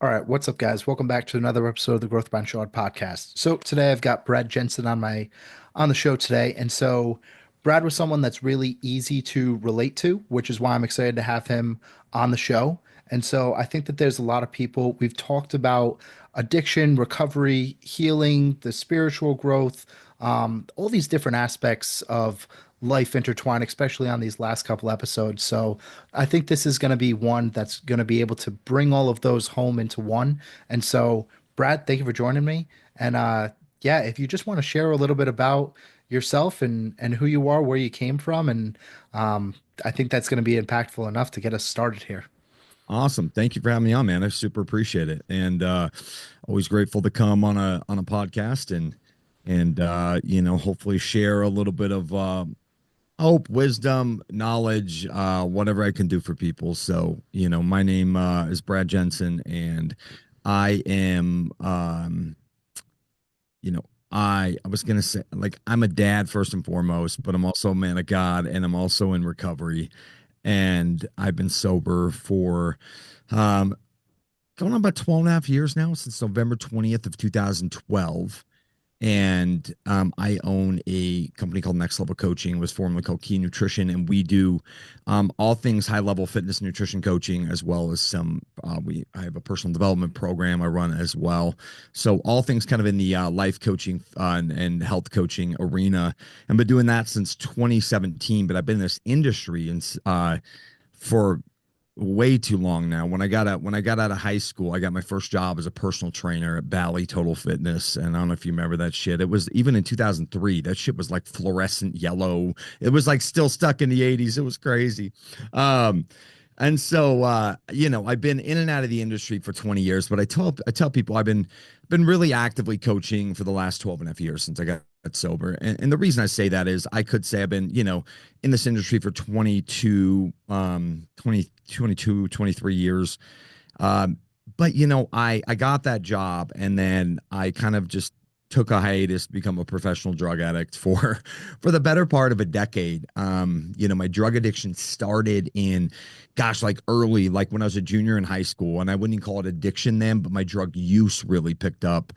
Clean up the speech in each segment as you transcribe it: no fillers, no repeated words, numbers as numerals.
All right, what's up, guys? Welcome back to another episode of the Growth Bound Shawn podcast. So today I've got Brad Jensen on the show today, and so Brad was someone that's really easy to relate to, which is why I'm excited to have him on the show. And so I think that there's a lot of people we've talked about addiction, recovery, healing, the spiritual growth, all these different aspects of life intertwined, especially on these last couple episodes. So I think this is going to be one that's going to be able to bring all of those home into one. And so, Brad, thank you for joining me. And yeah, if you just want to share a little bit about yourself and who you are, where you came from, and I think that's going to be impactful enough to get us started here. Awesome. Thank you for having me on, man. I super appreciate it. And always grateful to come on a podcast and hopefully share a little bit of hope, wisdom, knowledge, whatever I can do for people. So, my name is Brad Jensen, and I am you know, I was gonna say, like, I'm a dad first and foremost, but I'm also a man of God, and I'm also in recovery. And I've been sober for um going on about 12 and a half years now, since November 20th of 2012. And I own a company called Next Level Coaching. It was formerly called Key Nutrition, and we do all things high level fitness and nutrition coaching, as well as some. I have a personal development program I run as well. So all things kind of in the life coaching and health coaching arena. I've been doing that since 2017, but I've been in this industry and for way too long now. When I got out of high school, I got my first job as a personal trainer at Bally Total Fitness. And I don't know if you remember that shit. It was even in 2003, that shit was like fluorescent yellow. It was like still stuck in the 80s. It was crazy. Um, and so I've been in and out of the industry for 20 years, but I tell people I've been really actively coaching for the last 12 and a half years since I got sober. And the reason I say that is I could say I've been, in this industry for 23 years. But I got that job, and then I kind of just took a hiatus to become a professional drug addict for for the better part of a decade. My drug addiction started in, gosh, like early, like when I was a junior in high school, and I wouldn't even call it addiction then, but my drug use really picked up.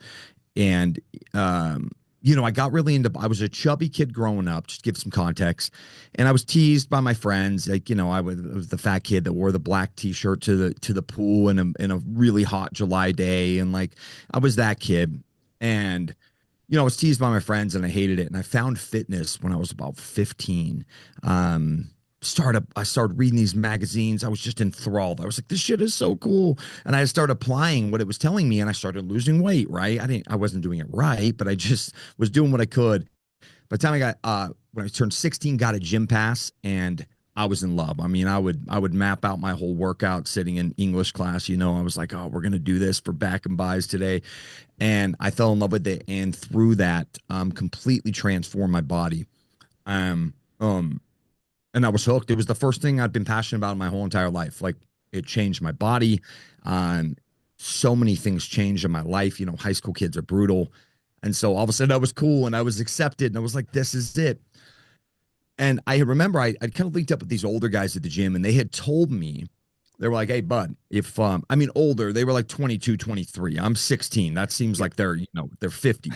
And I got really into, I was a chubby kid growing up, just to give some context. And I was teased by my friends. Like, I was the fat kid that wore the black t-shirt to the pool in a really hot July day. And like, I was that kid. And I was teased by my friends, and I hated it. And I found fitness when I was about 15. Um, I started reading these magazines. I was just enthralled. I was like, this shit is so cool. And I started applying what it was telling me, and I started losing weight, right? I wasn't doing it right, but I just was doing what I could. By the time when I turned 16, got a gym pass, and I was in love. I mean, I would map out my whole workout sitting in English class. I was like, oh, we're gonna do this for back and buys today. And I fell in love with it, and through that, completely transformed my body. Um, um, and I was hooked. It was the first thing I'd been passionate about in my whole entire life. Like, it changed my body. Um, so many things changed in my life. High school kids are brutal. And so all of a sudden I was cool, and I was accepted, and I was like, this is it. And I remember I'd kind of linked up with these older guys at the gym, and they had told me, they were like, hey, bud, if, I mean, older, they were like 22, 23. I'm 16. That seems Yeah. like they're 50.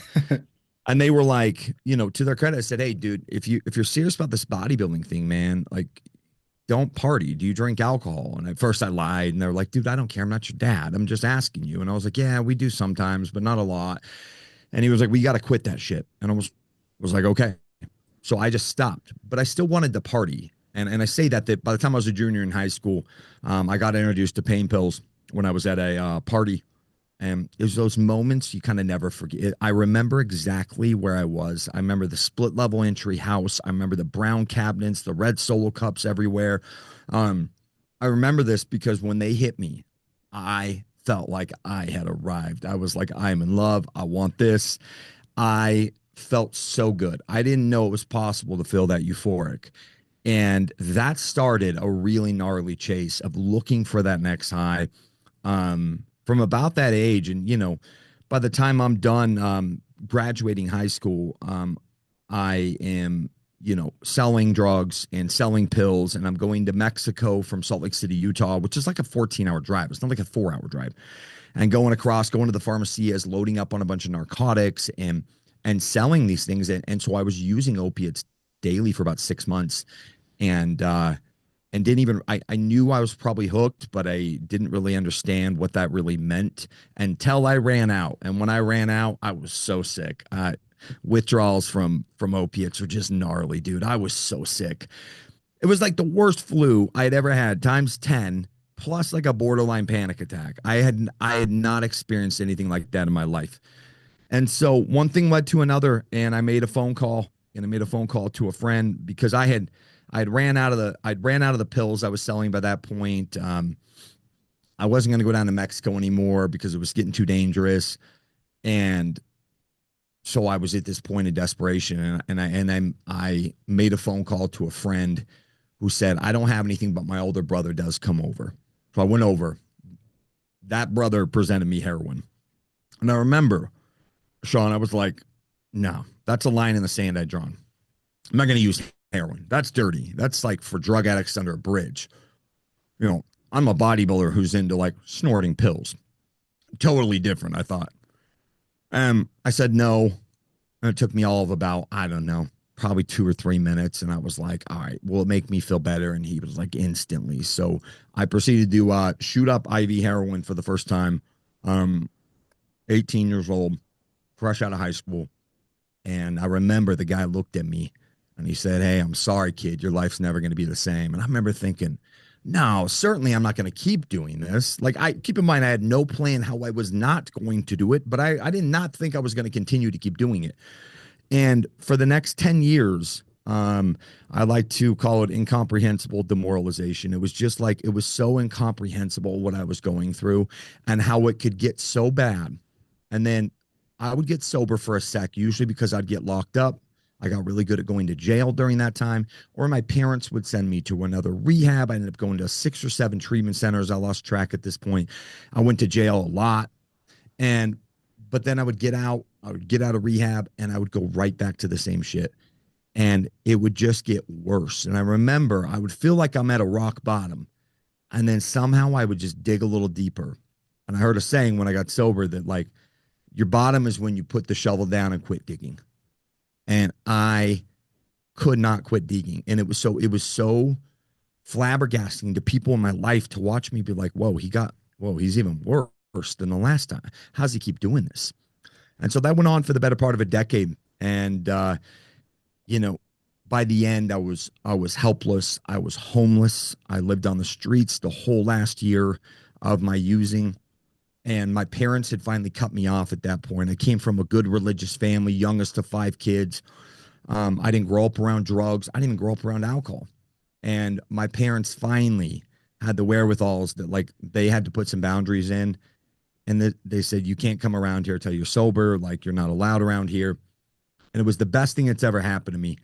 And they were like, to their credit, I said, hey, dude, if you're serious about this bodybuilding thing, man, like, don't party. Do you drink alcohol? And at first I lied, and they were like, dude, I don't care. I'm not your dad. I'm just asking you. And I was like, yeah, we do sometimes, but not a lot. And he was like, we got to quit that shit. And I was like, okay. So I just stopped, but I still wanted to party. And I say that by the time I was a junior in high school, I got introduced to pain pills when I was at a party. And it was those moments you kind of never forget. I remember exactly where I was. I remember the split level entry house. I remember the brown cabinets, the red solo cups everywhere. Um, I remember this because when they hit me, I felt like I had arrived. I was like, I'm in love. I want this. I felt so good. I didn't know it was possible to feel that euphoric. And that started a really gnarly chase of looking for that next high, from about that age. And, by the time I'm done graduating high school, I am selling drugs and selling pills. And I'm going to Mexico from Salt Lake City, Utah, which is like a 14-hour drive. It's not like a 4-hour drive. And going to the pharmacy as loading up on a bunch of narcotics and selling these things. And so I was using opiates daily for about 6 months. And didn't even I knew I was probably hooked, but I didn't really understand what that really meant until I ran out. And when I ran out, I was so sick. Withdrawals from opiates are just gnarly, dude. I was so sick. It was like the worst flu I had ever had, times 10, plus like a borderline panic attack. I had not experienced anything like that in my life. And so one thing led to another, and I made a phone call, to a friend because I'd ran out of the pills I was selling by that point. I wasn't going to go down to Mexico anymore because it was getting too dangerous. And so I was at this point of desperation, and I made a phone call to a friend who said, I don't have anything, but my older brother does, come over. So I went over. That brother presented me heroin. And I remember, Shawn, I was like, no, that's a line in the sand I'd drawn. I'm not going to use heroin. That's dirty. That's like for drug addicts under a bridge. I'm a bodybuilder who's into like snorting pills. Totally different, I thought. I said no. And it took me all of about, I don't know, probably 2 or 3 minutes. And I was like, all right, will it make me feel better? And he was like, instantly. So I proceeded to shoot up IV heroin for the first time. 18 years old, fresh out of high school. And I remember the guy looked at me and he said, hey, I'm sorry, kid. Your life's never going to be the same. And I remember thinking, no, certainly I'm not going to keep doing this. Like, I keep in mind, I had no plan how I was not going to do it, but I did not think I was going to continue to keep doing it. And for the next 10 years, I like to call it incomprehensible demoralization. It was just like, it was so incomprehensible what I was going through and how it could get so bad. And then I would get sober for a sec, usually because I'd get locked up. I got really good at going to jail during that time, or my parents would send me to another rehab. I ended up going to 6 or 7 treatment centers. I lost track at this point. I went to jail a lot. But then I would get out of rehab and I would go right back to the same shit. And it would just get worse. And I remember I would feel like I'm at a rock bottom. And then somehow I would just dig a little deeper. And I heard a saying when I got sober that, like, your bottom is when you put the shovel down and quit digging. And I could not quit digging. And it was so flabbergasting to people in my life to watch me be like, whoa, he's even worse than the last time. How's he keep doing this? And so that went on for the better part of a decade. And you know, by the end, I was helpless. I was homeless. I lived on the streets the whole last year of my using. And my parents had finally cut me off at that point. I came from a good religious family, youngest of 5 kids. I didn't grow up around drugs. I didn't even grow up around alcohol. And my parents finally had the wherewithals that, like, they had to put some boundaries in. And they said, you can't come around here till you're sober. Like, you're not allowed around here. And it was the best thing that's ever happened to me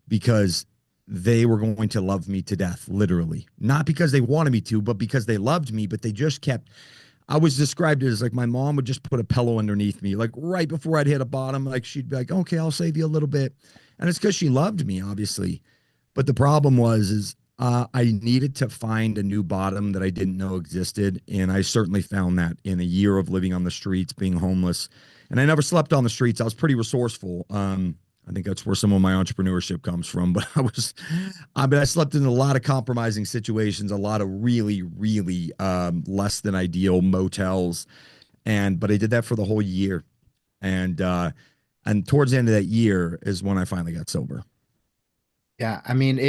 because they were going to love me to death, literally. Not because they wanted me to, but because they loved me, but they just kept. I was described as like my mom would just put a pillow underneath me, like right before I'd hit a bottom. Like, she'd be like, okay, I'll save you a little bit. And it's because she loved me, obviously. But the problem I needed to find a new bottom that I didn't know existed. And I certainly found that in a year of living on the streets, being homeless. And I never slept on the streets. I was pretty resourceful. I think that's where some of my entrepreneurship comes from. But I slept in a lot of compromising situations, a lot of really, really less than ideal motels. But I did that for the whole year. And, uh, and towards the end of that year is when I finally got sober. Yeah, I mean,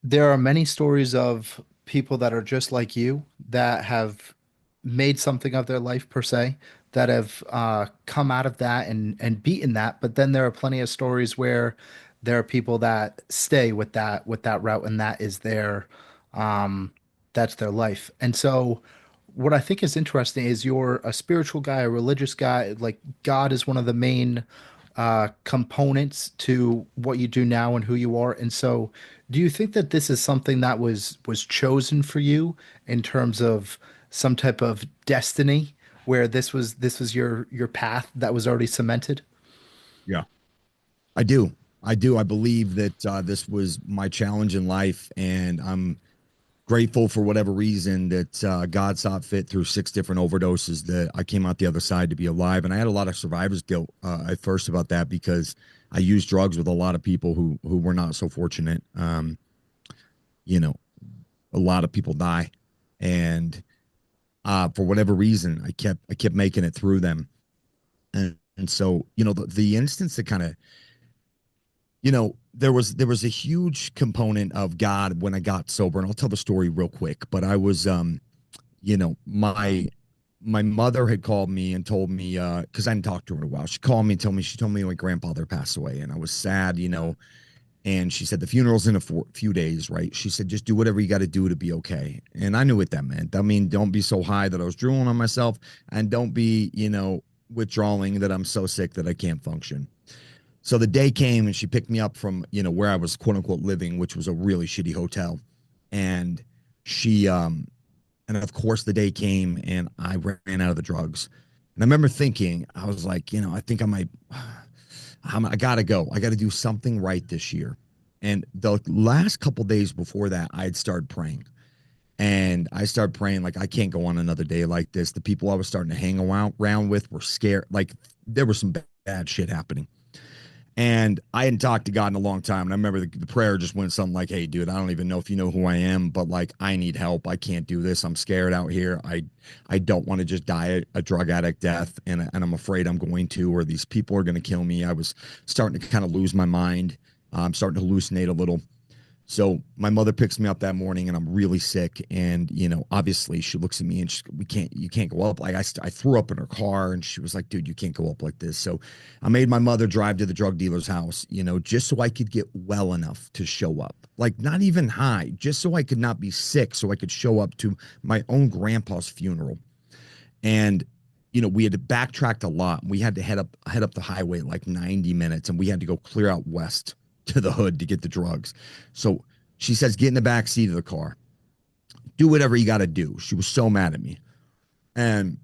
there are many stories of people that are just like you that have made something of their life per se, that have come out of that and beaten that. But then there are plenty of stories where there are people that stay with that route, and that is um, that's their life. And so, what I think is interesting is you're a spiritual guy, a religious guy. Like, God is one of the main components to what you do now and who you are. And so, do you think that this is something that was chosen for you in terms of some type of destiny, where this was your path that was already cemented? Yeah, I do. I do. I believe that this was my challenge in life, and I'm grateful for whatever reason that God saw fit through 6 different overdoses that I came out the other side to be alive. And I had a lot of survivor's guilt at first about that because I used drugs with a lot of people who were not so fortunate. You know, a lot of people die, and for whatever reason, I kept making it through them. And so the instance that kind of there was a huge component of God when I got sober, and I'll tell the story real quick. But I was my mother had called me and told me because I hadn't talked to her in a while. She called me and told me my grandfather passed away, and I was sad, and she said the funeral's in a few days, right? She said just do whatever you got to do to be okay, and I knew what that meant. I mean, don't be so high that I was drooling on myself, and don't be withdrawing that I'm so sick that I can't function. So the day came and she picked me up from, where I was quote unquote living, which was a really shitty hotel. And she, and of course the day came and I ran out of the drugs. And I remember thinking, I was like, I think I might, I gotta go. I gotta do something right this year. And the last couple days before that, I had started praying. And I started praying, like, I can't go on another day like this. The people I was starting to hang around with were scared. Like, there was some bad shit happening. And I hadn't talked to God in a long time. And I remember the prayer just went something like, hey, dude, I don't even know if you know who I am, but like, I need help. I can't do this. I'm scared out here. I don't want to just die a drug addict death. And I'm afraid I'm going to, or these people are going to kill me. I was starting to kind of lose my mind. I'm starting to hallucinate a little. So my mother picks me up that morning and I'm really sick. And, obviously she looks at me and you can't go up. Like I threw up in her car and she was like, dude, you can't go up like this. So I made my mother drive to the drug dealer's house, just so I could get well enough to show up. Like not even high, just so I could not be sick. So I could show up to my own grandpa's funeral. And, we had backtracked a lot. We had to head up the highway like 90 minutes and we had to go clear out west to the hood to get the drugs. So she says, get in the back seat of the car. Do whatever you got to do. She was so mad at me. And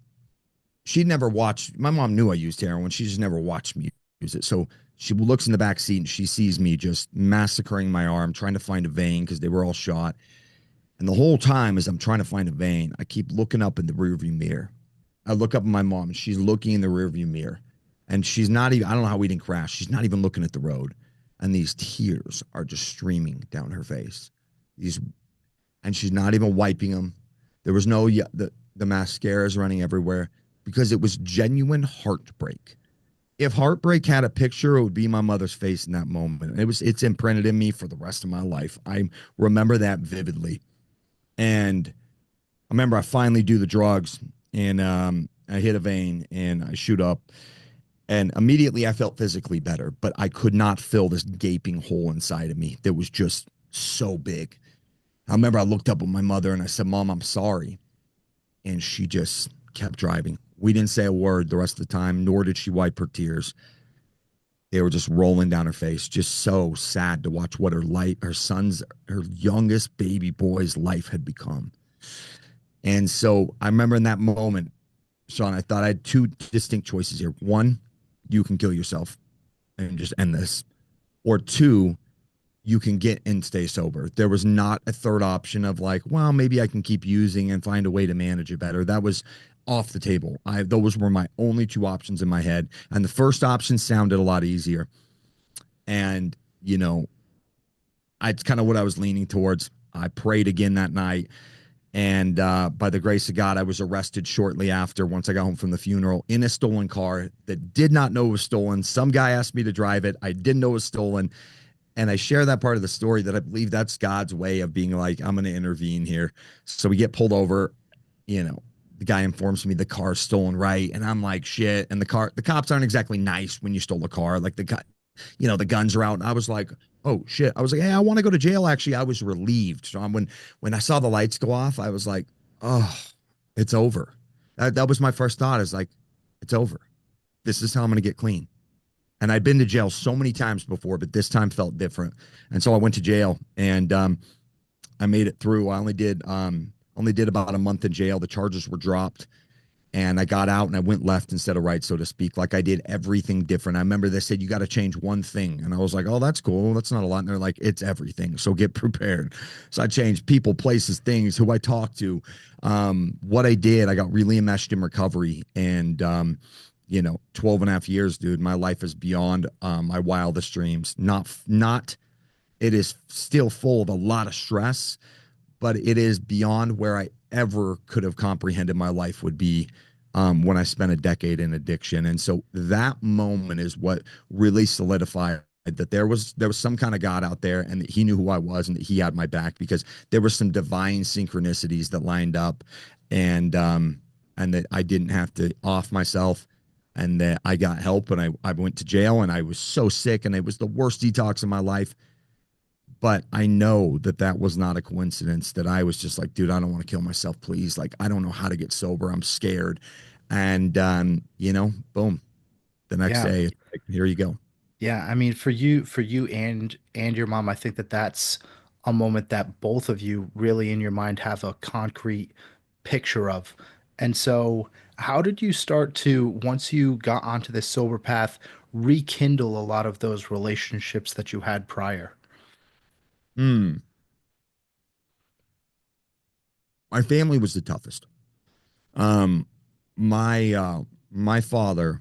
she'd never watched, my mom knew I used heroin. She just never watched me use it. So she looks in the back seat and she sees me just massacring my arm, trying to find a vein because they were all shot. And the whole time as I'm trying to find a vein, I keep looking up in the rearview mirror. I look up at my mom and she's looking in the rearview mirror. And she's not even, I don't know how we didn't crash. She's not even looking at the road. And these tears are just streaming down her face. These, and she's not even wiping them. There was no, the mascara is running everywhere because it was genuine heartbreak. If heartbreak had a picture, it would be my mother's face in that moment. It's imprinted in me for the rest of my life. I remember that vividly. And I remember I finally do the drugs and I hit a vein and I shoot up. And immediately I felt physically better, but I could not fill this gaping hole inside of me that was just so big. I remember I looked up at my mother and I said, Mom, I'm sorry. And she just kept driving. We didn't say a word the rest of the time, nor did she wipe her tears. They were just rolling down her face, just so sad to watch what her youngest baby boy's life had become. And so I remember in that moment, Shawn, I thought I had two distinct choices here. One, you can kill yourself and just end this. Or two, you can get and stay sober. There was not a third option of like, well, maybe I can keep using and find a way to manage it better. That was off the table. Those were my only two options in my head. And the first option sounded a lot easier. And, it's kind of what I was leaning towards. I prayed again that night. And by the grace of God, I was arrested shortly after once I got home from the funeral in a stolen car that did not know it was stolen. Some guy asked me to drive it. I didn't know it was stolen. And I share that part of the story that I believe that's God's way of being like, I'm going to intervene here. So we get pulled over, the guy informs me the car's stolen, right? And I'm like, shit. And the cops aren't exactly nice when you stole a car. Like the guy, the guns are out. And I was like, oh shit. I was like, hey, I want to go to jail. Actually, I was relieved. So when I saw the lights go off, I was like, oh, it's over. That was my first thought is like, it's over. This is how I'm going to get clean. And I'd been to jail so many times before, but this time felt different. And so I went to jail and I made it through. I only did about a month in jail. The charges were dropped. and I got out and I went left instead of right, so to speak. Like I did everything different. I remember they said, you got to change one thing. And I was like, oh, that's cool. That's not a lot. And they're like, it's everything. So get prepared. So I changed people, places, things, who I talked to, what I did. I got really enmeshed in recovery. And, 12 and a half years, dude, my life is beyond my wildest dreams. It is still full of a lot of stress, but it is beyond where I ever could have comprehended my life would be when I spent a decade in addiction. And so that moment is what really solidified that there was some kind of God out there, and that he knew who I was, and that he had my back, because there were some divine synchronicities that lined up, and that I didn't have to off myself, and that I got help, and I went to jail, and I was so sick, and it was the worst detox of my life. But I know that that was not a coincidence, that I was just like, dude, I don't want to kill myself, please. Like, I don't know how to get sober. I'm scared. And, boom, the next Yeah. day, like, here you go. Yeah, I mean, for you and your mom, I think that that's a moment that both of you really in your mind have a concrete picture of. And so, how did you start to, once you got onto this sober path, rekindle a lot of those relationships that you had prior? Hmm. My family was the toughest. Um, my father,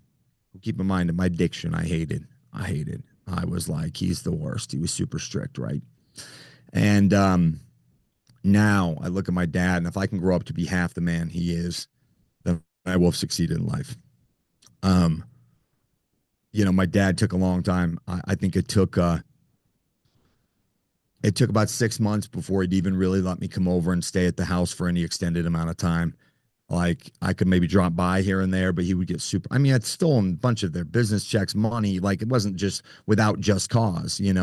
keep in mind that my addiction, I hated. I hated. I was like, he's the worst. He was super strict, right? And now I look at my dad, and if I can grow up to be half the man he is, then I will have succeeded in life. Um, my dad took a long time. I think it took about 6 months before he'd even really let me come over and stay at the house for any extended amount of time. Like I could maybe drop by here and there, but he would get super. I mean, I'd stolen a bunch of their business checks, money. Like it wasn't just without just cause, They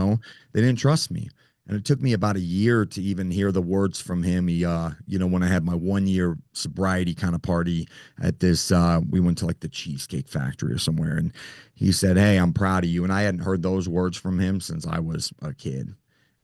didn't trust me. And it took me about a year to even hear the words from him. When I had my 1 year sobriety kind of party at this, we went to like the Cheesecake Factory or somewhere. And he said, "Hey, I'm proud of you." And I hadn't heard those words from him since I was a kid.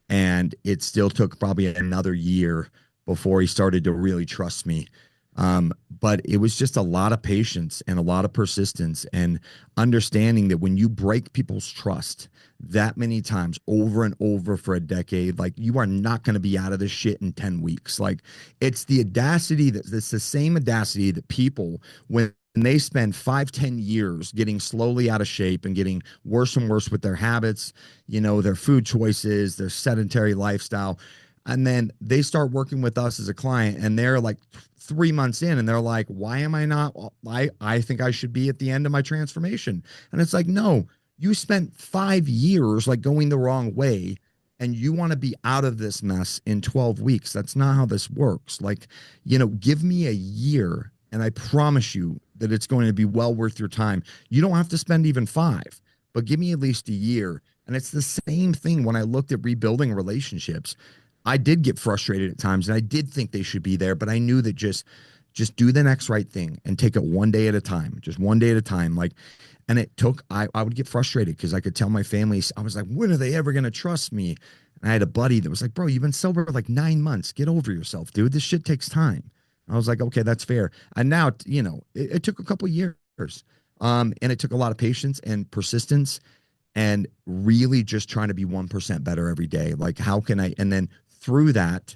And it still took probably another year before he started to really trust me. But it was just a lot of patience and a lot of persistence, and understanding that when you break people's trust that many times over and over for a decade, like you are not going to be out of this shit in 10 weeks. Like it's the audacity that's the same audacity that people, when they spend 5, 10 years getting slowly out of shape and getting worse and worse with their habits, their food choices, their sedentary lifestyle. And then they start working with us as a client, and they're like 3 months in, and they're like, why am I not? I think I should be at the end of my transformation. And it's like, no, you spent 5 years like going the wrong way, and you want to be out of this mess in 12 weeks. That's not how this works. Like, give me a year, and I promise you that it's going to be well worth your time. You don't have to spend even 5, but give me at least a year. And it's the same thing when I looked at rebuilding relationships. I did get frustrated at times, and I did think they should be there, but I knew that just do the next right thing and take it one day at a time, just one day at a time. Like, and it took, I would get frustrated because I could tell my family, I was like, when are they ever going to trust me? And I had a buddy that was like, bro, you've been sober for like 9 months. Get over yourself, dude. This shit takes time. I was like, okay, that's fair. And now, it took a couple years. And it took a lot of patience and persistence, and really just trying to be 1% better every day. Like, how can I? And then through that,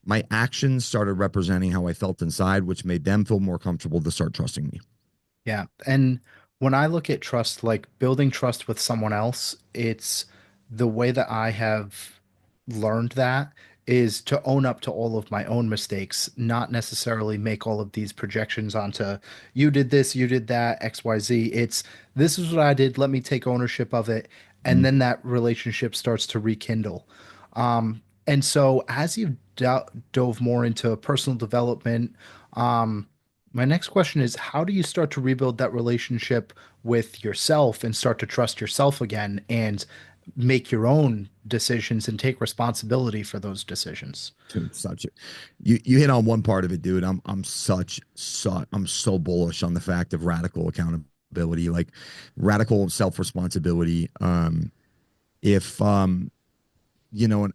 my actions started representing how I felt inside, which made them feel more comfortable to start trusting me. Yeah. And when I look at trust, like building trust with someone else, it's the way that I have learned that is to own up to all of my own mistakes, not necessarily make all of these projections onto you did this, you did that, XYZ. It's this is what I did, let me take ownership of it. And Mm. then that relationship starts to rekindle. And so as you've dove more into personal development, my next question is, how do you start to rebuild that relationship with yourself and start to trust yourself again and make your own decisions and take responsibility for those decisions? Dude, you hit on one part of it, dude. I'm so bullish on the fact of radical accountability, like radical self-responsibility. If you know, and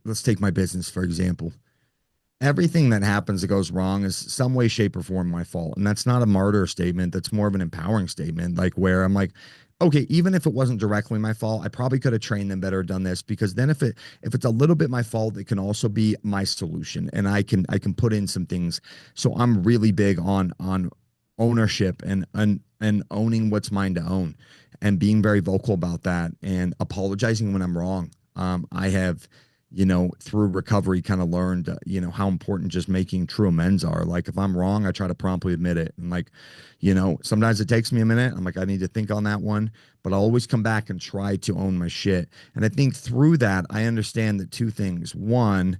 let's take my business for example. everything that happens that goes wrong is some way, shape, or form my fault. And that's not a martyr statement. That's more of an empowering statement, like where I'm like, okay, even if it wasn't directly my fault, I probably could have trained them better, done this, because then if it's a little bit my fault, it can also be my solution. And I can put in some things. So I'm really big on ownership and owning what's mine to own and being very vocal about that and apologizing when I'm wrong. I have, through recovery kind of learned, how important just making true amends are. Like if I'm wrong, I try to promptly admit it. And like, sometimes it takes me a minute. I'm like, I need to think on that one, but I'll always come back and try to own my shit. And I think through that, I understand that two things. One,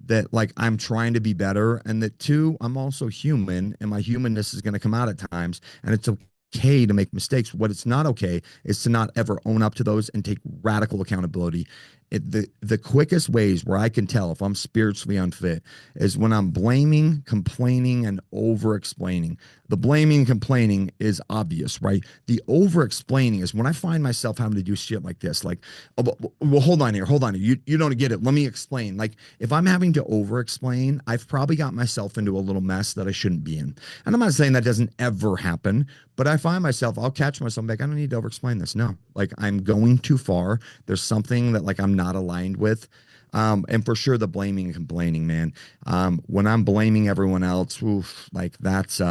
that like I'm trying to be better, and that two, I'm also human and my humanness is going to come out at times, and it's okay to make mistakes. What it's not okay is to not ever own up to those and take radical accountability. The quickest ways where I can tell if I'm spiritually unfit is when I'm blaming, complaining, and over explaining. The blaming and complaining is obvious, right? The over explaining is when I find myself having to do shit like this, like, oh, well, hold on here. You don't get it. Let me explain. Like, if I'm having to over explain, I've probably got myself into a little mess that I shouldn't be in. And I'm not saying that doesn't ever happen, but I find myself, I'll catch myself like, I don't need to over explain this. No, like, I'm going too far. There's something that like I'm not aligned with. And for sure, the blaming and complaining, man. When I'm blaming everyone else, oof, like that's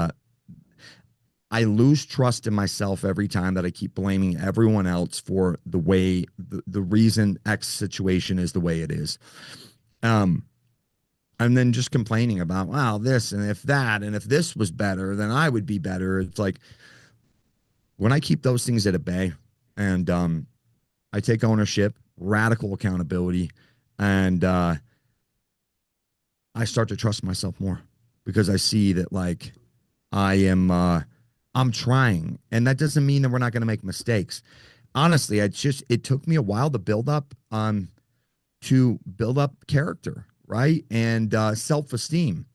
I lose trust in myself every time that I keep blaming everyone else for the way the reason X situation is the way it is. Um, and then just complaining about, wow, this and if that, and if this was better, then I would be better. It's like when I keep those things at a bay and I take ownership, radical accountability, and I start to trust myself more because I see that like I am I'm trying. And that doesn't mean that we're not going to make mistakes. Honestly, it took me a while to build up character, right? And self-esteem.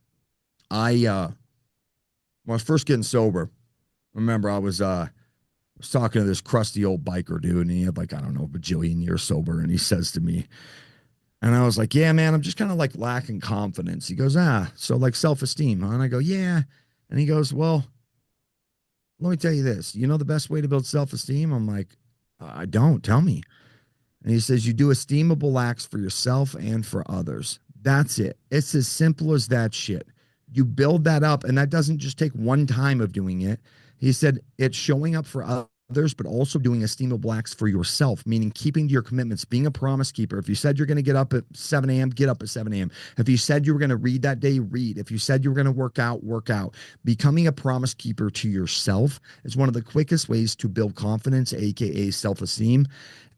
When I was first getting sober, I remember I was talking to this crusty old biker dude, and he had like, I don't know, a bajillion years sober, and he says to me, and I was like, yeah, man, I'm just kind of like lacking confidence. He goes, so like self-esteem, huh? And I go, yeah. And he goes, well, let me tell you this. You know the best way to build self-esteem? I'm like, I don't. Tell me. And he says, you do esteemable acts for yourself and for others. That's it. It's as simple as that shit. You build that up, and that doesn't just take one time of doing it. He said, it's showing up for others, but also doing esteemable acts for yourself, meaning keeping to your commitments, being a promise keeper. If you said you're going to get up at 7 a.m., get up at 7 a.m. If you said you were going to read that day, read. If you said you were going to work out, work out. Becoming a promise keeper to yourself is one of the quickest ways to build confidence, aka self-esteem,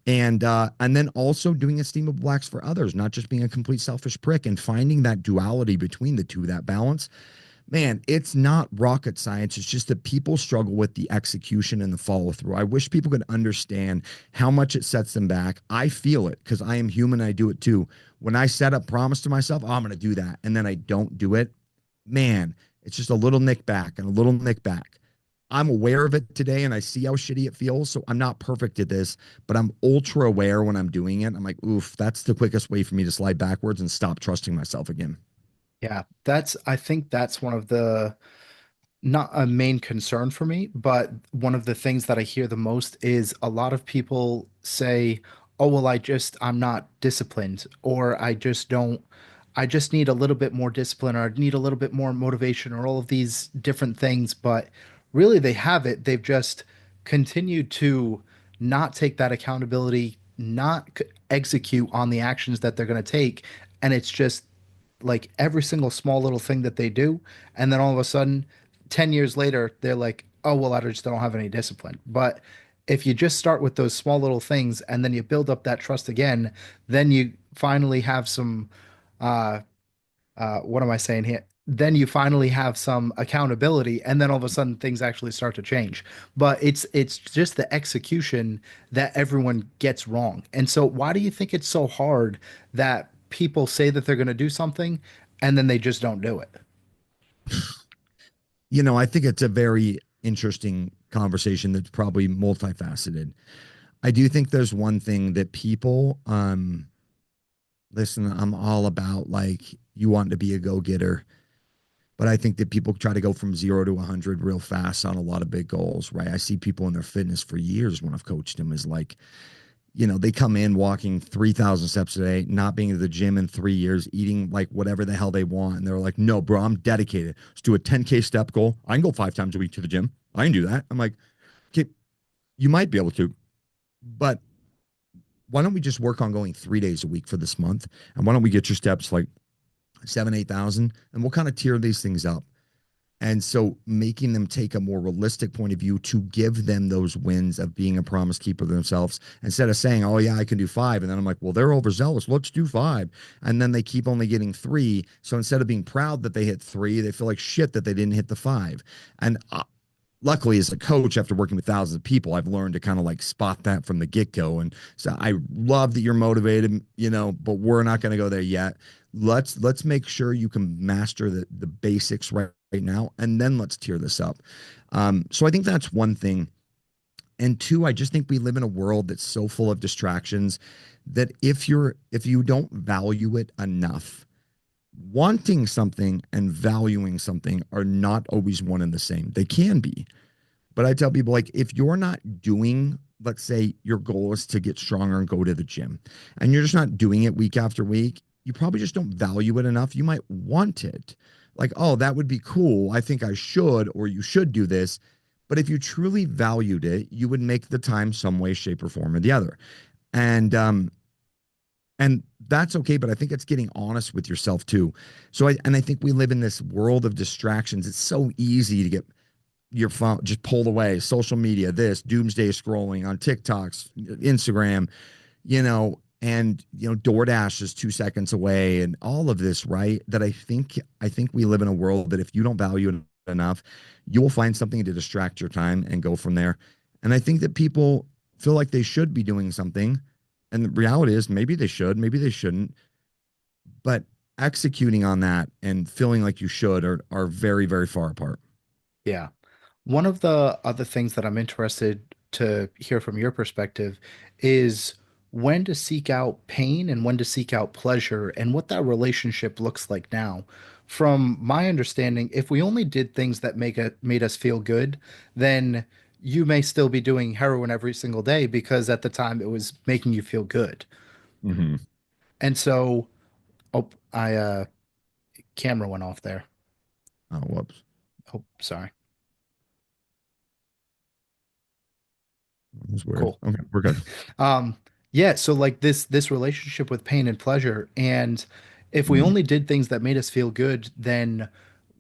and then also doing esteemable acts for others, not just being a complete selfish prick, and finding that duality between the two, that balance. Man, it's not rocket science. It's just that people struggle with the execution and the follow through. I wish people could understand how much it sets them back. I feel it because I am human. I do it too. When I set up promise to myself, oh, I'm going to do that, and then I don't do it, man, it's just a little nick back and a little nick back. I'm aware of it today and I see how shitty it feels. So I'm not perfect at this, but I'm ultra aware when I'm doing it. I'm like, oof, that's the quickest way for me to slide backwards and stop trusting myself again. Yeah, I think that's one of the, not a main concern for me, but one of the things that I hear the most is a lot of people say, "Oh, well, I'm not disciplined," or I just need a little bit more discipline, or I need a little bit more motivation, or all of these different things." But really, they have it. They've just continued to not take that accountability, not execute on the actions that they're going to take. And it's just like every single small little thing that they do. And then all of a sudden, 10 years later, they're like, oh, well, I just don't have any discipline. But if you just start with those small little things and then you build up that trust again, then you finally have some, uh, what am I saying here? Then you finally have some accountability, and then all of a sudden things actually start to change. But it's just the execution that everyone gets wrong. And so why do you think it's so hard that people say that they're going to do something and then they just don't do it? I think it's a very interesting conversation that's probably multifaceted. I do think there's one thing that people, listen, I'm all about like you want to be a go-getter. But I think that people try to go from 0 to 100 real fast on a lot of big goals, right? I see people in their fitness for years when I've coached them is like, they come in walking 3,000 steps a day, not being to the gym in 3 years, eating like whatever the hell they want. And they're like, no, bro, I'm dedicated. Let's do a 10K step goal. I can go 5 times a week to the gym. I can do that. I'm like, okay, you might be able to, but why don't we just work on going 3 days a week for this month? And why don't we get your steps like 7, 8,000, and we'll kind of tier these things up. And so making them take a more realistic point of view to give them those wins of being a promise keeper themselves instead of saying, oh, yeah, I can do 5. And then I'm like, well, they're overzealous. Let's do 5. And then they keep only getting 3. So instead of being proud that they hit 3, they feel like shit that they didn't hit the 5. And luckily, as a coach, after working with thousands of people, I've learned to kind of like spot that from the get-go. And so I love that you're motivated, but we're not going to go there yet. Let's make sure you can master the basics right now, and then let's tier this up. So I think that's one thing. And two, I just think we live in a world that's so full of distractions that if you don't value it enough, wanting something and valuing something are not always one and the same. They can be. But I tell people, like, if you're not doing, let's say your goal is to get stronger and go to the gym, and you're just not doing it week after week, you probably just don't value it enough. You might want it. Like, oh, that would be cool. I think I should, or you should do this. But if you truly valued it, you would make the time some way, shape, or form or the other. And that's okay, but I think it's getting honest with yourself too. I think we live in this world of distractions. It's so easy to get your phone just pulled away, social media, this doomsday scrolling on TikToks, Instagram, DoorDash is 2 seconds away and all of this, right? That I think we live in a world that if you don't value it enough, you will find something to distract your time and go from there. And I think that people feel like they should be doing something. And the reality is maybe they should, maybe they shouldn't, but executing on that and feeling like you should are very, very far apart. Yeah. One of the other things that I'm interested to hear from your perspective is when to seek out pain and when to seek out pleasure and what that relationship looks like now. From my understanding, if we only did things that made us feel good, then you may still be doing heroin every single day because at the time it was making you feel good. Mm-hmm. And so, oh, I camera went off there. Oh, whoops. Oh, sorry. That's weird. Cool. Okay, we're good. Um, yeah, so like this relationship with pain and pleasure, and if we Mm, only did things that made us feel good, then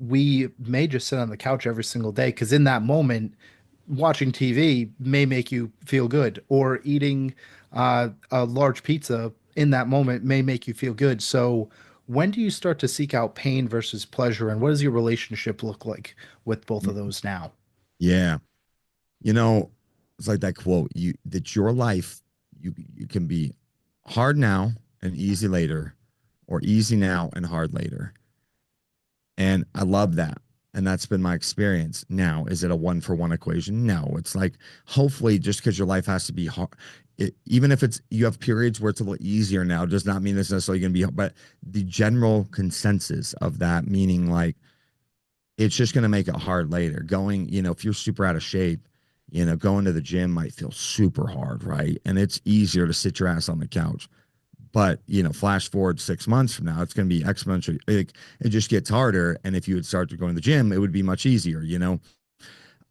we may just sit on the couch every single day because in that moment, watching TV may make you feel good, or eating a large pizza in that moment may make you feel good. So when do you start to seek out pain versus pleasure, and what does your relationship look like with both of mm. those now? Yeah. You know, it's like that quote, that your life you can be hard now and easy later, or easy now and hard later. And I love that. And that's been my experience. Now, is it a 1-for-1 equation? No. It's like hopefully just because your life has to be hard, even if it's you have periods where it's a little easier now, does not mean it's necessarily going to be, but the general consensus of that meaning like it's just going to make it hard later. Going, if you're super out of shape, going to the gym might feel super hard, right? And it's easier to sit your ass on the couch. But, flash forward 6 months from now, it's going to be exponentially, it just gets harder. And if you would start to go to the gym, it would be much easier.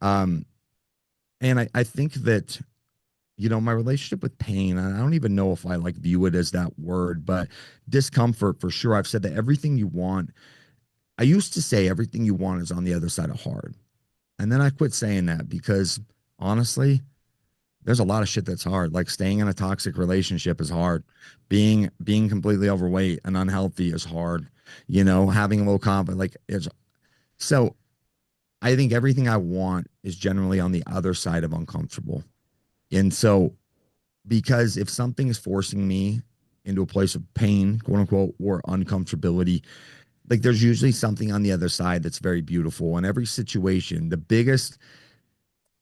Um, and I think that, my relationship with pain, I don't even know if I like view it as that word, but discomfort for sure. I've said that everything you want, I used to say everything you want is on the other side of hard. And then I quit saying that because honestly, there's a lot of shit that's hard. Like staying in a toxic relationship is hard. Being completely overweight and unhealthy is hard. Having low confidence, like it's so I think everything I want is generally on the other side of uncomfortable. And so because if something is forcing me into a place of pain, quote unquote, or uncomfortability, like there's usually something on the other side that's very beautiful. In every situation, the biggest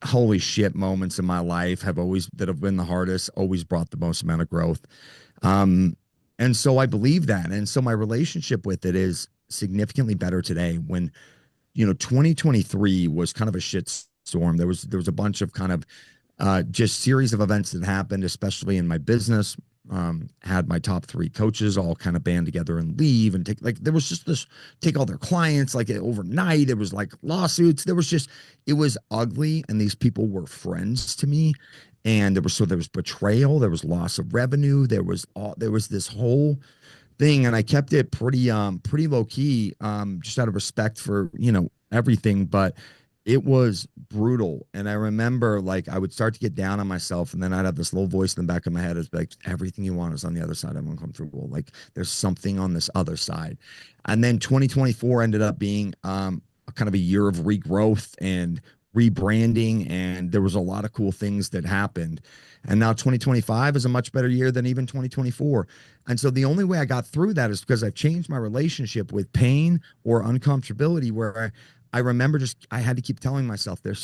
holy shit moments in my life have always that have been the hardest, always brought the most amount of growth. Um, And so I believe that. And so my relationship with it is significantly better today. When, 2023 was kind of a shit storm. There was a bunch of kind of just series of events that happened, especially in my business. Had my top three coaches all kind of band together and leave and take, like, there was just this, take all their clients like overnight. It was like lawsuits. It was ugly. And these people were friends to me. And there was betrayal. There was loss of revenue. There was this whole thing, and I kept it pretty low key, just out of respect for everything. But it was brutal, and I remember, like, I would start to get down on myself, and then I'd have this little voice in the back of my head is like, everything you want is on the other side of uncomfortable. Like, there's something on this other side. And then 2024 ended up being a kind of a year of regrowth and rebranding, and there was a lot of cool things that happened. And now 2025 is a much better year than even 2024. And so the only way I got through that is because I've changed my relationship with pain or uncomfortability, where I remember, just I had to keep telling myself there's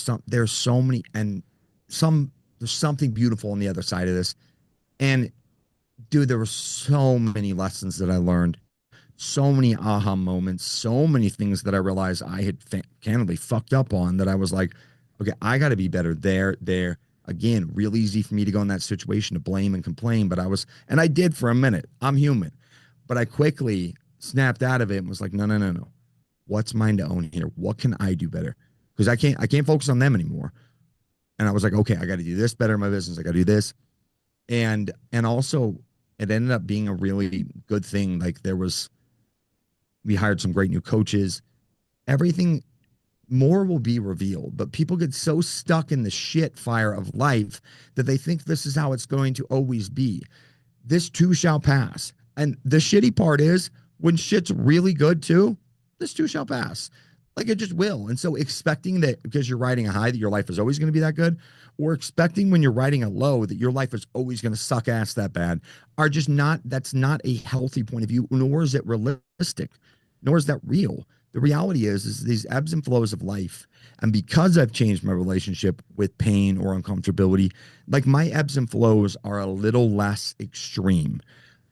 so many, and there's something beautiful on the other side of this. And dude, there were so many lessons that I learned, so many aha moments, so many things that I realized I had candidly fucked up on, that I was like, okay, I got to be better there. Again, real easy for me to go in that situation to blame and complain, but and I did for a minute. I'm human, but I quickly snapped out of it and was like, no, no, no, no. What's mine to own here? What can I do better? Because I can't focus on them anymore. And I was like, okay, I got to do this better in my business. I got to do this. And also, it ended up being a really good thing. Like, we hired some great new coaches. Everything more will be revealed, but people get so stuck in the shit fire of life that they think this is how it's going to always be. This too shall pass. And the shitty part is, when shit's really good too, this too shall pass. Like, it just will. And so expecting that because you're riding a high that your life is always going to be that good, or expecting when you're riding a low that your life is always going to suck ass that bad, that's not a healthy point of view, nor is it realistic, nor is that real. The reality is these ebbs and flows of life. And because I've changed my relationship with pain or uncomfortability, like, my ebbs and flows are a little less extreme.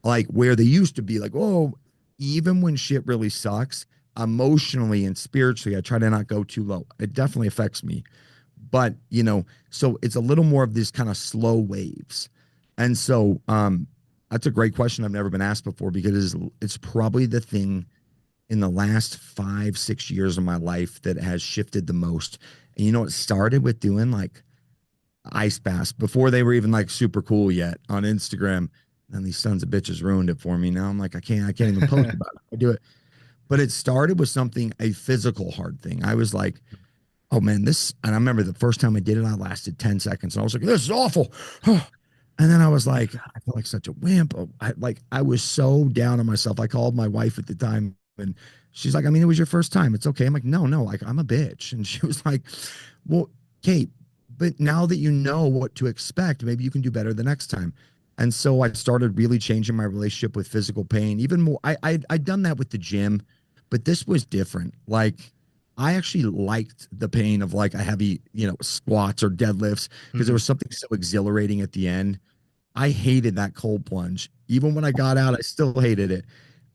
Like, where they used to be like, oh, even when shit really sucks, emotionally and spiritually, I try to not go too low. It definitely affects me. But, so it's a little more of these kind of slow waves. And so that's a great question I've never been asked before, because it's probably the thing in the last 5, 6 years of my life that has shifted the most. And it started with doing like ice baths before they were even like super cool yet on Instagram. And these sons of bitches ruined it for me. Now I'm like, I can't even post about it. I do it. But it started with a physical hard thing. I was like, oh man, and I remember the first time I did it, I lasted 10 seconds. And I was like, this is awful. And then I was like, I felt like such a wimp. I was so down on myself. I called my wife at the time, and she's like, I mean, it was your first time. It's okay. I'm like, no, no, like, I'm a bitch. And she was like, well, Kate, but now that you know what to expect, maybe you can do better the next time. And so I started really changing my relationship with physical pain. Even more, I'd done that with the gym, but this was different. Like, I actually liked the pain of like a heavy, squats or deadlifts, because there Mhm. was something so exhilarating at the end. I hated that cold plunge. Even when I got out, I still hated it.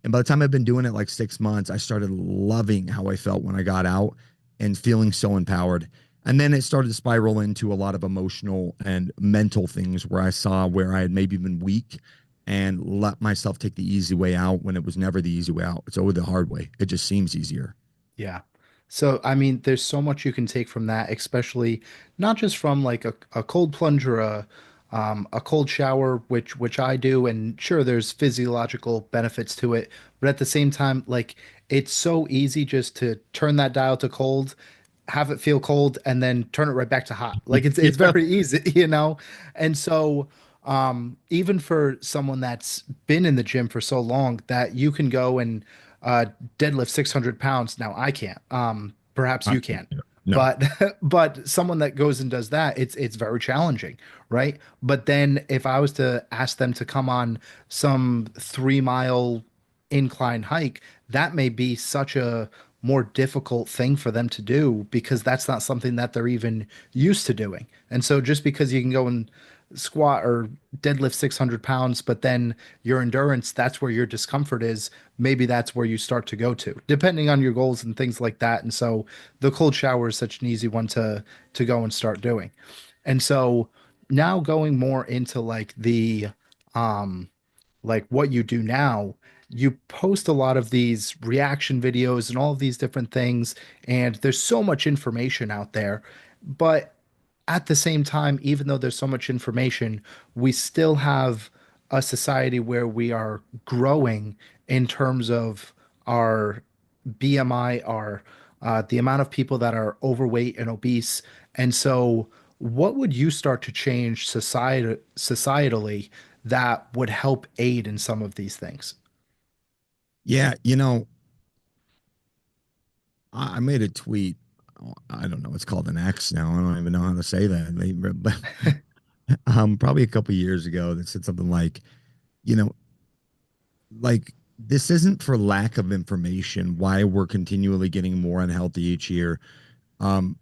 And by the time I've been doing it like 6 months, I started loving how I felt when I got out and feeling so empowered. And then it started to spiral into a lot of emotional and mental things where I saw where I had maybe been weak and let myself take the easy way out when it was never the easy way out. It's always the hard way. It just seems easier. Yeah. So, I mean, there's so much you can take from that, especially not just from like a cold plunge or a cold shower, which I do, and sure, there's physiological benefits to it, but at the same time, like, it's so easy just to turn that dial to cold, have it feel cold, and then turn it right back to hot. Like, it's Yeah. very easy, you know? And so even for someone that's been in the gym for so long that you can go and uh, deadlift 600 pounds. Now I can't. Perhaps I, you can, no. but but someone that goes and does that, it's very challenging, right? But then if I was to ask them to come on some 3 mile incline hike, that may be such a more difficult thing for them to do because that's not something that they're even used to doing. And so just because you can go and squat or deadlift 600 pounds, but then your endurance, that's where your discomfort is. Maybe that's where you start to go to, depending on your goals and things like that. And so the cold shower is such an easy one to go and start doing. And so now going more into um like what you do now, you post a lot of these reaction videos and all of these different things, and there's so much information out there. But at the same time, even though there's so much information, we still have a society where we are growing in terms of our BMI, our the amount of people that are overweight and obese. And so, what would you start to change societally that would help aid in some of these things? Yeah, I made a tweet. Oh, I don't know. It's called an X now. I don't even know how to say that. But probably a couple years ago that said something like, you know, like this isn't for lack of information why we're continually getting more unhealthy each year. Um,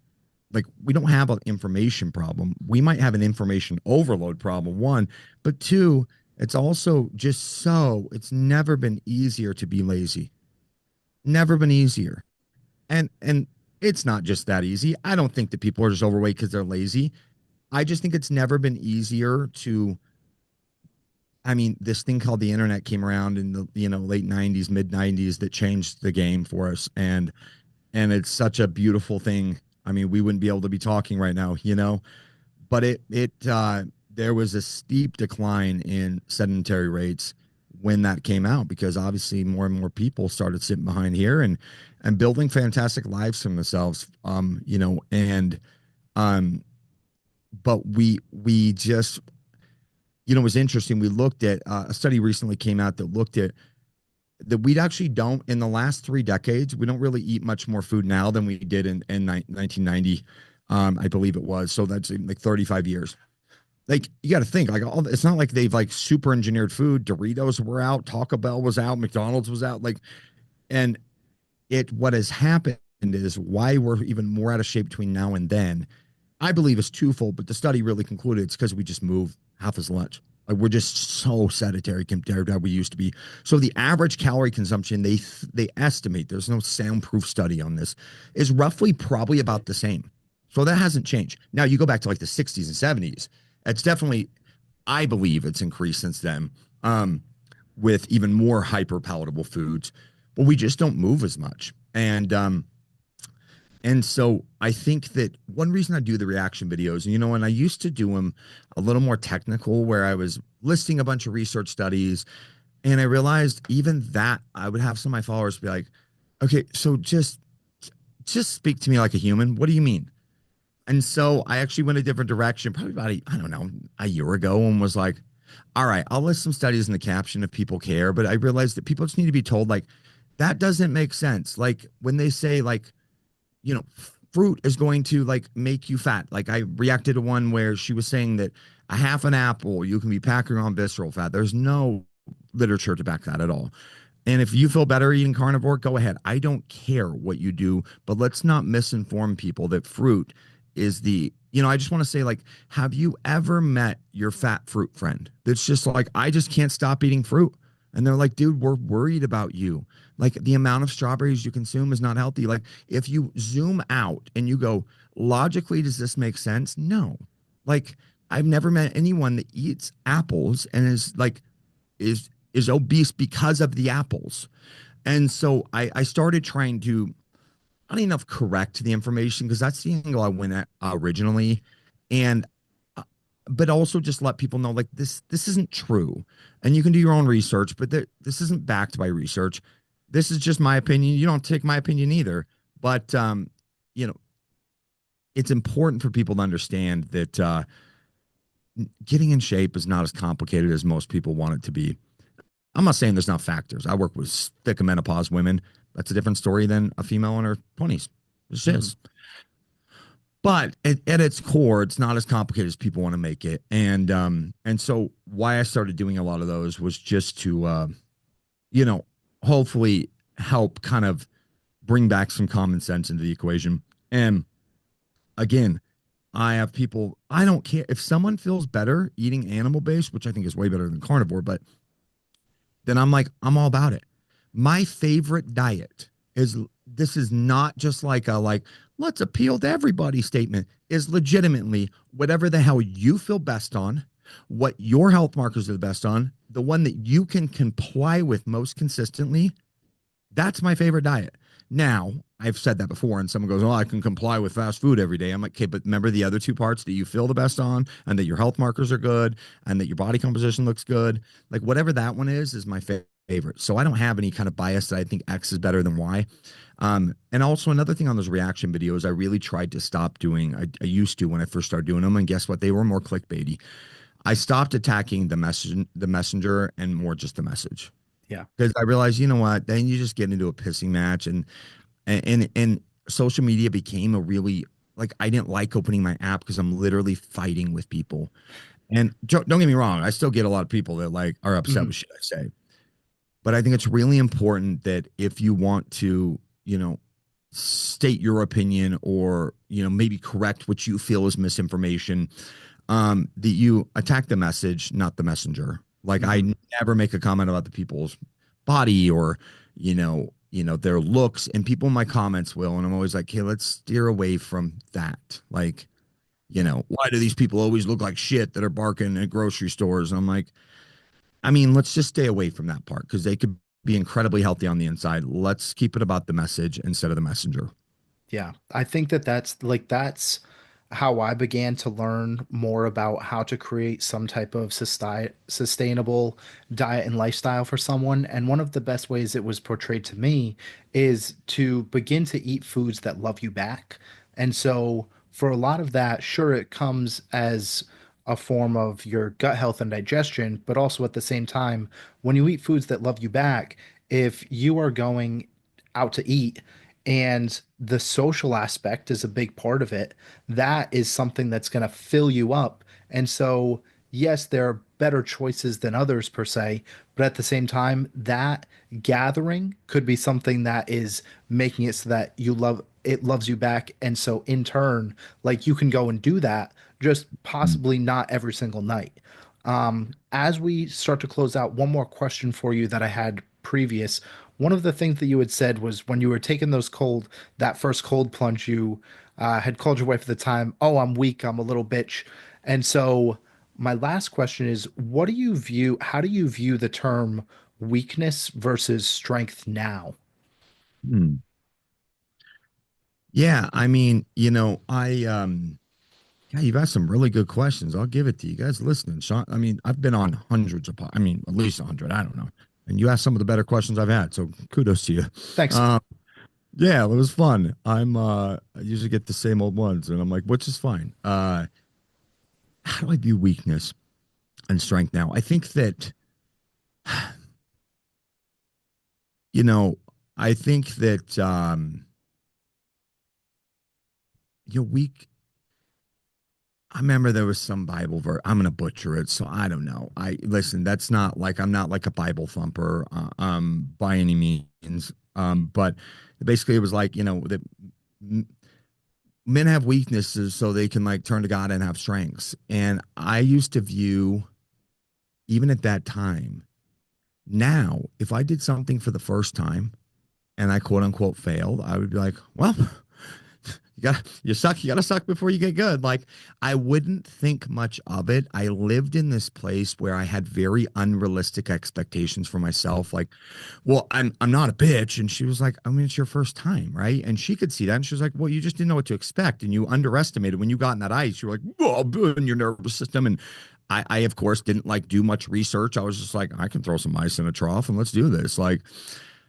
like we don't have an information problem. We might have an information overload problem, one, but two, it's also just it's never been easier to be lazy. Never been easier. And it's not just that easy. I don't think that people are just overweight because they're lazy. I just think it's never been easier to. I mean, this thing called the internet came around in the late '90s, mid '90s that changed the game for us, and it's such a beautiful thing. I mean, we wouldn't be able to be talking right now, but it there was a steep decline in sedentary rates when that came out because obviously more and more people started sitting behind here and building fantastic lives for themselves, and um but we just it was interesting. We looked at a study recently came out that looked at that we actually don't in the last 3 decades we don't really eat much more food now than we did in 1990. I believe it was, so that's like 35 years. Like you got to think like it's not like they've like super engineered food. Doritos were out, Taco Bell was out, McDonald's was out, like, and it what has happened is why we're even more out of shape between now and then, I believe, is twofold, but the study really concluded it's because we just move half as much. Like we're just so sedentary compared to how we used to be. So the average calorie consumption they estimate, there's no soundproof study on this, is roughly probably about the same. So that hasn't changed. Now you go back to like the 60s and 70s, it's definitely, I believe it's increased since then, um, with even more hyper palatable foods, but we just don't move as much. And so I think that one reason I do the reaction videos, and I used to do them a little more technical where I was listing a bunch of research studies. And I realized even that I would have some of my followers be like, okay, so just speak to me like a human. What do you mean? And so I actually went a different direction, probably about I don't know, a year ago, and was like, all right, I'll list some studies in the caption if people care. But I realized that people just need to be told like that doesn't make sense. Like when they say like, fruit is going to like make you fat. Like I reacted to one where she was saying that a half an apple, you can be packing on visceral fat. There's no literature to back that at all. And if you feel better eating carnivore, go ahead. I don't care what you do, but let's not misinform people that fruit is I just want to say, like, have you ever met your fat fruit friend that's just like, I just can't stop eating fruit? And they're like, dude, we're worried about you. Like, the amount of strawberries you consume is not healthy. Like, if you zoom out and you go, logically, does this make sense? No. Like, I've never met anyone that eats apples and is like, is obese because of the apples. And so I started trying to not enough correct the information because that's the angle I went at originally, and uh, but also just let people know like this isn't true, and you can do your own research, but this isn't backed by research. This is just my opinion. You don't take my opinion either, but you know, it's important for people to understand that getting in shape is not as complicated as most people want it to be. I'm not saying there's not factors. I work with thick menopause women. That's a different story than a female in her 20s. It just Mhm. is. But at its core, it's not as complicated as people want to make it. And so why I started doing a lot of those was just to you know, hopefully help kind of bring back some common sense into the equation. And again, I have people, I don't care if someone feels better eating animal based, which I think is way better than carnivore, but then I'm like, I'm all about it. My favorite diet is this is not just like a let's appeal to everybody statement, is legitimately whatever the hell you feel best on, what your health markers are the best on, the one that you can comply with most consistently. That's my favorite diet. Now, I've said that before, and someone goes, "Oh, I can comply with fast food every day." I'm like, "Okay, but remember the other two parts that you feel the best on, and that your health markers are good, and that your body composition looks good. Like whatever that one is my favorite." So I don't have any kind of bias that I think X is better than Y. And also another thing on those reaction videos, I really tried to stop doing. I used to when I first started doing them, and guess what? They were more clickbaity. I stopped attacking the messenger, and more just the message Yeah. because I realized, you know what? Then you just get into a pissing match, and social media became a really like I didn't like opening my app because I'm literally fighting with people. And don't get me wrong, I still get a lot of people that like are upset Mhm. with shit I say. But I think it's really important that if you want to, state your opinion or, maybe correct what you feel is misinformation, that you attack the message, not the messenger. Like I Mhm. never make a comment about the people's body or, their looks, and people in my comments will, and I'm always like, hey, let's steer away from that. Like, Yeah. why do these people always look like shit that are barking at grocery stores? And I'm like, I mean, let's just stay away from that part because they could be incredibly healthy on the inside. Let's keep it about the message instead of the messenger. Yeah, I think that that's how I began to learn more about how to create some type of sustainable diet and lifestyle for someone. And one of the best ways it was portrayed to me is to begin to eat foods that love you back. And so for a lot of that, sure, it comes as a form of your gut health and digestion, but also at the same time, when you eat foods that love you back, if you are going out to eat and the social aspect is a big part of it, that is something that's going to fill you up. And so, yes, there are better choices than others per se, but at the same time, that gathering could be something that is making it so that it loves you back. And so, in turn, like you can go and do that, just Mm. possibly not every single night. As we start to close out, one more question for you that I had previous. One of the things that you had said was when you were taking that first cold plunge, you had called your wife at the time, "Oh, I'm weak, I'm a little bitch." And so, my last question is, how do you view the term weakness versus strength now? Hmm. Yeah, I mean, yeah, you've asked some really good questions. I'll give it to you guys listening, Sean. I mean, I've been on hundreds of, I mean, at least 100. I don't know. And you asked some of the better questions I've had. So kudos to you. Thanks. Um, yeah, it was fun. I usually get the same old ones, and I'm like, which is fine. How do I view weakness and strength now? I think that, you know, I think that, weak. I remember there was some Bible verse. I'm gonna butcher it, so I don't know. I listen. That's not like I'm not like a Bible thumper, by any means. But basically, it was like that m- men have weaknesses so they can like turn to God and have strengths. And I used to view even at that time. Now, if I did something for the first time and I quote unquote failed, I would be like, well, you gotta suck before you get good. Like I wouldn't think much of it. I lived in this place where I had very unrealistic expectations for myself. Like, well, I'm not a bitch. And she was like, I mean, it's your first time, right? And she could see that. And she was like, well, you just didn't know what to expect. And you underestimated when you got in that ice. You were like, oh, in your nervous system. And I of course didn't like do much research. I was just like, I can throw some ice in a trough and let's do this. Like,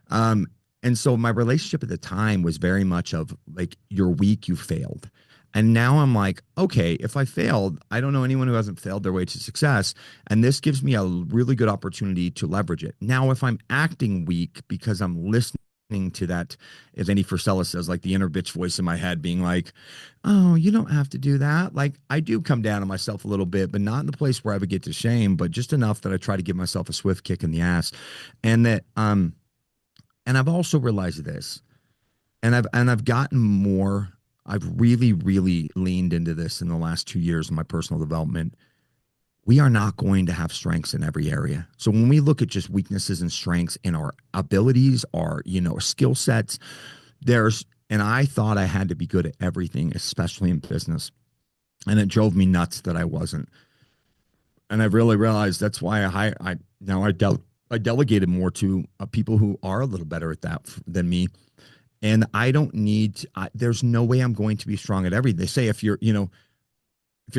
um, and so my relationship at the time was very much of like, you're weak, you failed. And now I'm like, okay, if I failed, I don't know anyone who hasn't failed their way to success. And this gives me a really good opportunity to leverage it. Now, if I'm acting weak because I'm listening to that, as Andy Frisella says, like the inner bitch voice in my head being like, oh, you don't have to do that. Like I do come down on myself a little bit, but not in the place where I would get to shame, but just enough that I try to give myself a swift kick in the ass. And that, and I've also realized this, and I've gotten more. I've really, really leaned into this in the last 2 years of my personal development. We are not going to have strengths in every area. So when we look at just weaknesses and strengths in our abilities, our, skill sets, and I thought I had to be good at everything, especially in business. And it drove me nuts that I wasn't. And I really realized that's why I delegated more to people who are a little better at that than me. And I don't need, there's no way I'm going to be strong at everything. They say if you're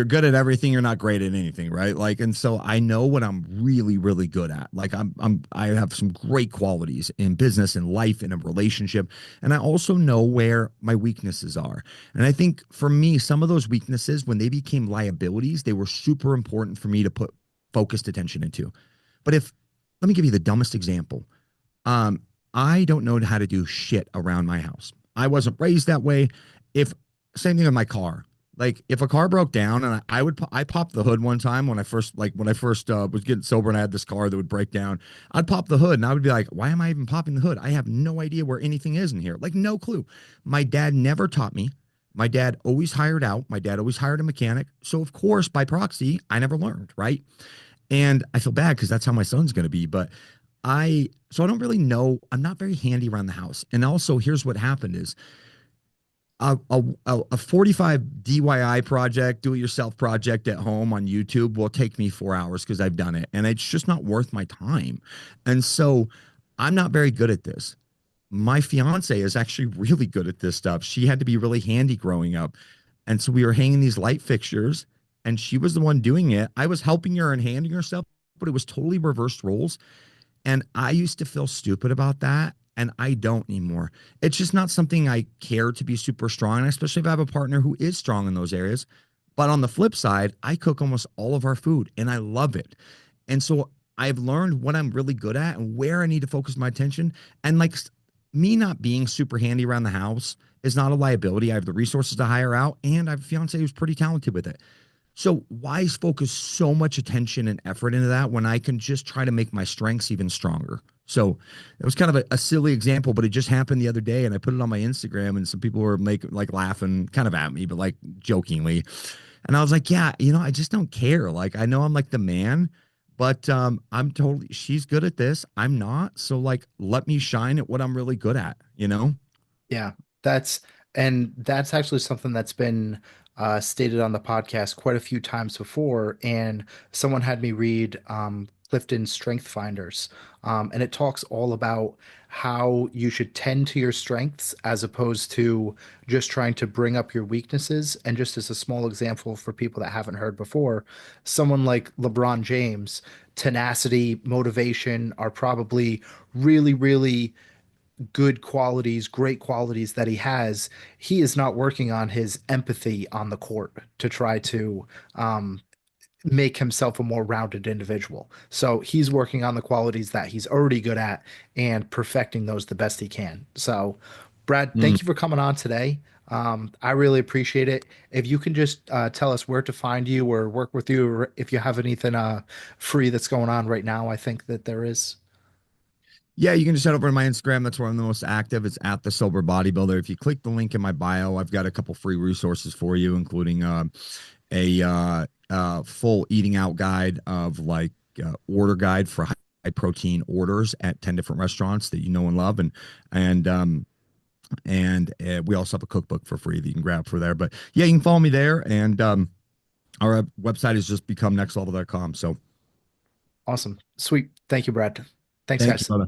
good at everything, you're not great at anything, right? Like, and so I know what I'm really, really good at. Like I have some great qualities in business and life and a relationship. And I also know where my weaknesses are. And I think for me, some of those weaknesses, when they became liabilities, they were super important for me to put focused attention into. But let me give you the dumbest example. Um, I don't know how to do shit around my house. I wasn't raised that way. If Same thing with my car. Like if a car broke down and I popped the hood one time when I first was getting sober and I had this car that would break down. I'd pop the hood and I would be like, why am I even popping the hood? I have no idea where anything is in here. Like no clue. My dad never taught me. My dad always hired out. My dad always hired a mechanic. So of course, by proxy, I never learned, right? And I feel bad because that's how my son's going to be. But so I don't really know. I'm not very handy around the house. And also, here's what happened is a 45 DIY project, do it yourself project at home on YouTube will take me 4 hours because I've done it. And it's just not worth my time. And so I'm not very good at this. My fiance is actually really good at this stuff. She had to be really handy growing up. And so we were hanging these light fixtures and she was the one doing it. I was helping her and handing her stuff, but it was totally reversed roles. And I used to feel stupid about that. And I don't anymore. It's just not something I care to be super strong, especially if I have a partner who is strong in those areas. But on the flip side, I cook almost all of our food and I love it. And so I've learned what I'm really good at and where I need to focus my attention. And like me not being super handy around the house is not a liability. I have the resources to hire out and I have a fiance who's pretty talented with it. So why focus so much attention and effort into that when I can just try to make my strengths even stronger? So it was kind of a silly example, but it just happened the other day, and I put it on my Instagram, and some people were laughing kind of at me, but like jokingly. And I was like, yeah, I just don't care. Like I know I'm like the man, but she's good at this. I'm not. So like let me shine at what I'm really good at, you know? Yeah, that's that's actually something that's been stated on the podcast quite a few times before. And someone had me read Clifton's Strength Finders, and it talks all about how you should tend to your strengths as opposed to just trying to bring up your weaknesses. And just as a small example for people that haven't heard before, someone like LeBron James, tenacity, motivation are probably really, really good qualities, great qualities that he has. He is not working on his empathy on the court to try to um, make himself a more rounded individual. So he's working on the qualities that he's already good at and perfecting those the best he can. So, Brad, Mm. thank you for coming on today. I really appreciate it. If you can just tell us where to find you or work with you, or if you have anything free that's going on right now, I think that there is. Yeah, you can just head over to my Instagram. That's where I'm the most active. It's at the Sober Bodybuilder. If you click the link in my bio, I've got a couple free resources for you, including a full eating out guide of order guide for high protein orders at 10 different restaurants that you know and love, and we also have a cookbook for free that you can grab for there. But yeah, you can follow me there, and our website is just become nextlevel.com. So Awesome. Sweet. Thank you, Brad. Thanks, thank you, guys. brother.